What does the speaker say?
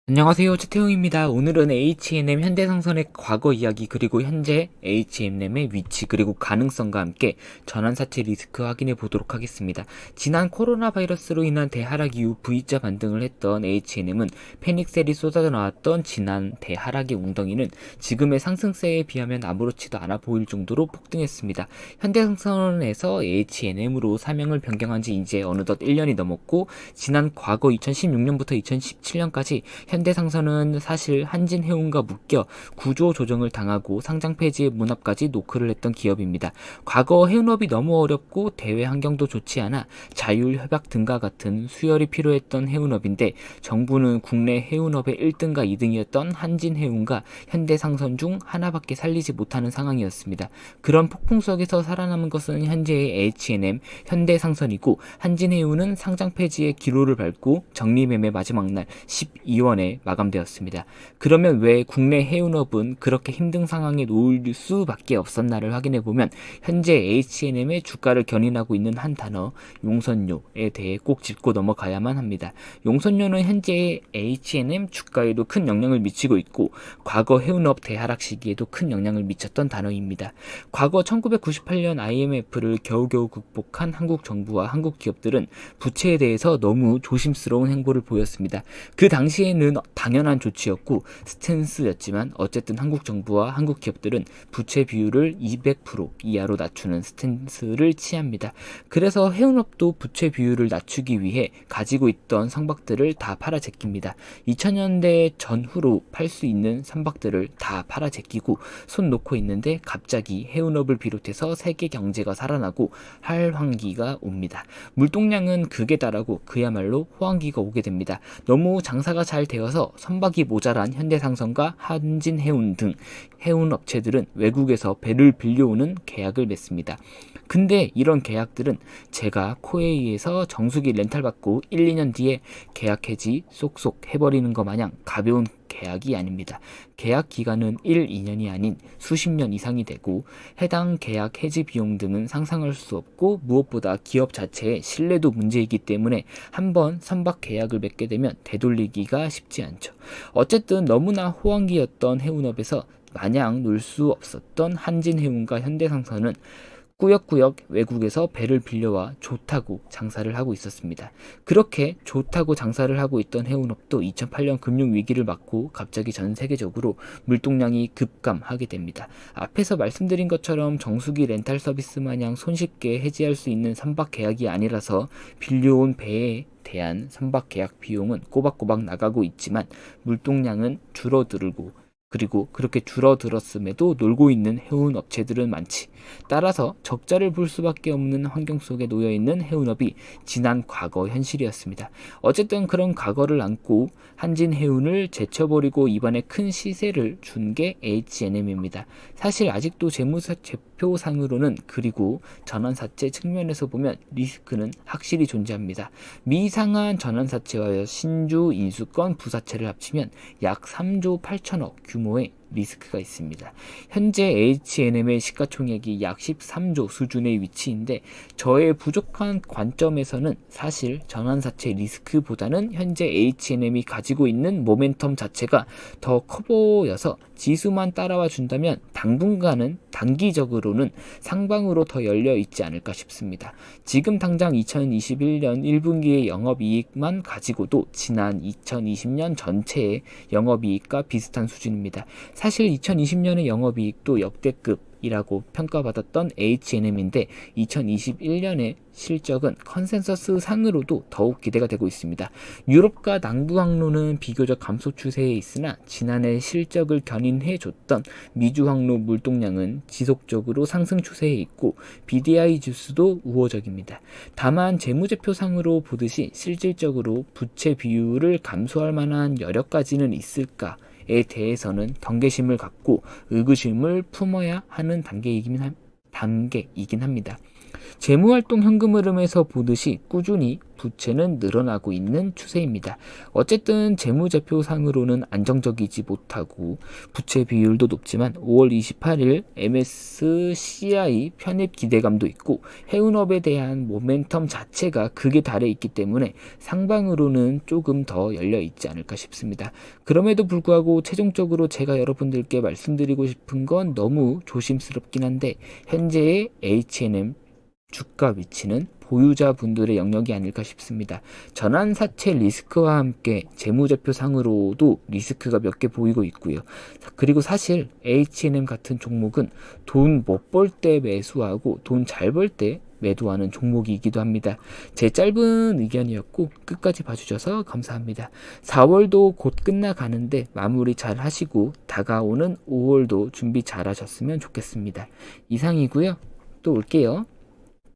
안녕하세요. 최태웅입니다. 오늘은 H&M 현대상선의 과거 이야기 그리고 현재 H&M의 위치 그리고 가능성과 함께 전환사채 리스크 확인해 보도록 하겠습니다. 지난 코로나 바이러스로 인한 대하락 이후 V자 반등을 했던 H&M은 패닉셀이 쏟아져 나왔던 지난 대하락의 웅덩이는 지금의 상승세에 비하면 아무렇지도 않아 보일 정도로 폭등했습니다. 현대상선에서 H&M으로 사명을 변경한 지 이제 어느덧 1년이 넘었고 지난 과거 2016년부터 2017년까지 현대상선은 사실 한진해운과 묶여 구조 조정을 당하고 상장 폐지의 문 앞까지 노크를 했던 기업입니다. 과거 해운업이 너무 어렵고 대외 환경도 좋지 않아 자율 협약 등과 같은 수혈이 필요했던 해운업인데 정부는 국내 해운업의 1등과 2등이었던 한진해운과 현대상선 중 하나밖에 살리지 못하는 상황이었습니다. 그런 폭풍 속에서 살아남은 것은 현재의 H&M, 현대상선이고 한진해운은 상장 폐지의 기로를 밟고 정리매매 마지막 날 12원에 마감되었습니다. 그러면 왜 국내 해운업은 그렇게 힘든 상황에 놓일 수밖에 없었나를 확인해보면 현재 H&M의 주가를 견인하고 있는 한 단어 용선료에 대해 꼭 짚고 넘어가야만 합니다. 용선료는 현재 H&M 주가에도 큰 영향을 미치고 있고 과거 해운업 대하락 시기에도 큰 영향을 미쳤던 단어입니다. 과거 1998년 IMF를 겨우겨우 극복한 한국 정부와 한국 기업들은 부채에 대해서 너무 조심스러운 행보를 보였습니다. 그 당시에는 당연한 조치였고 스탠스였지만 어쨌든 한국 정부와 한국 기업들은 부채 비율을 200% 이하로 낮추는 스탠스를 취합니다. 그래서 해운업도 부채 비율을 낮추기 위해 가지고 있던 선박들을 다 팔아 제낍니다. 2000년대 전후로 팔 수 있는 선박들을 다 팔아 제끼고 손 놓고 있는데 갑자기 해운업을 비롯해서 세계 경제가 살아나고 할황기가 옵니다. 물동량은 극에 달하고 그야말로 호황기가 오게 됩니다. 너무 장사가 잘 되어서 선박이 모자란 현대상선과 한진해운 등 해운업체들은 외국에서 배를 빌려오는 계약을 맺습니다. 근데 이런 계약들은 제가 코웨이에서 정수기 렌탈 받고 1, 2년 뒤에 계약 해지 쏙쏙 해버리는 것 마냥 가벼운 계약이 아닙니다. 계약 기간은 1, 2년이 아닌 수십 년 이상이 되고 해당 계약 해지 비용 등은 상상할 수 없고 무엇보다 기업 자체의 신뢰도 문제이기 때문에 한번 선박 계약을 맺게 되면 되돌리기가 쉽지 않죠. 어쨌든 너무나 호황기였던 해운업에서 마냥 놀 수 없었던 한진해운과 현대상선은 꾸역꾸역 외국에서 배를 빌려와 좋다고 장사를 하고 있었습니다. 그렇게 좋다고 장사를 하고 있던 해운업도 2008년 금융위기를 맞고 갑자기 전 세계적으로 물동량이 급감하게 됩니다. 앞에서 말씀드린 것처럼 정수기 렌탈 서비스 마냥 손쉽게 해지할 수 있는 선박 계약이 아니라서 빌려온 배에 대한 선박 계약 비용은 꼬박꼬박 나가고 있지만 물동량은 줄어들고 그리고 그렇게 줄어들었음에도 놀고 있는 해운 업체들은 많지. 따라서 적자를 볼 수밖에 없는 환경 속에 놓여있는 해운업이 지난 과거 현실이었습니다. 어쨌든 그런 과거를 안고 한진해운을 제쳐버리고 이번에 큰 시세를 준 게 H&M입니다. 사실 아직도 재무제표상으로는 그리고 전환사채 측면에서 보면 리스크는 확실히 존재합니다. 미상한 전환사채와 신주 인수권 부사채를 합치면 약 3조 8천억 규모의 리스크가 있습니다. 현재 H&M의 시가총액이 약 13조 수준의 위치인데 저의 부족한 관점에서는 사실 전환사채 리스크보다는 현재 H&M이 가지고 있는 모멘텀 자체가 더 커 보여서 지수만 따라와 준다면 당분간은 단기적으로는 상방으로 더 열려 있지 않을까 싶습니다. 지금 당장 2021년 1분기의 영업이익만 가지고도 지난 2020년 전체의 영업이익과 비슷한 수준입니다. 사실 2020년의 영업이익도 역대급이라고 평가받았던 H&M인데 2021년의 실적은 컨센서스 상으로도 더욱 기대가 되고 있습니다. 유럽과 남부항로는 비교적 감소 추세에 있으나 지난해 실적을 견인해줬던 미주항로 물동량은 지속적으로 상승 추세에 있고 BDI 지수도 우호적입니다. 다만 재무제표상으로 보듯이 실질적으로 부채 비율을 감소할 만한 여력까지는 있을까? 에 대해서는 경계심을 갖고 의구심을 품어야 하는 단계이긴 합니다. 재무활동 현금 흐름에서 보듯이 꾸준히 부채는 늘어나고 있는 추세입니다. 어쨌든 재무제표상으로는 안정적이지 못하고 부채 비율도 높지만 5월 28일 MSCI 편입 기대감도 있고 해운업에 대한 모멘텀 자체가 극에 달해 있기 때문에 상방으로는 조금 더 열려 있지 않을까 싶습니다. 그럼에도 불구하고 최종적으로 제가 여러분들께 말씀드리고 싶은 건 너무 조심스럽긴 한데 현재의 H&M 주가 위치는 보유자분들의 영역이 아닐까 싶습니다. 전환사채 리스크와 함께 재무제표상으로도 리스크가 몇 개 보이고 있고요. 그리고 사실 H&M 같은 종목은 돈 못 벌 때 매수하고 돈 잘 벌 때 매도하는 종목이기도 합니다. 제 짧은 의견이었고 끝까지 봐주셔서 감사합니다. 4월도 곧 끝나가는데 마무리 잘 하시고 다가오는 5월도 준비 잘 하셨으면 좋겠습니다. 이상이고요. 또 올게요.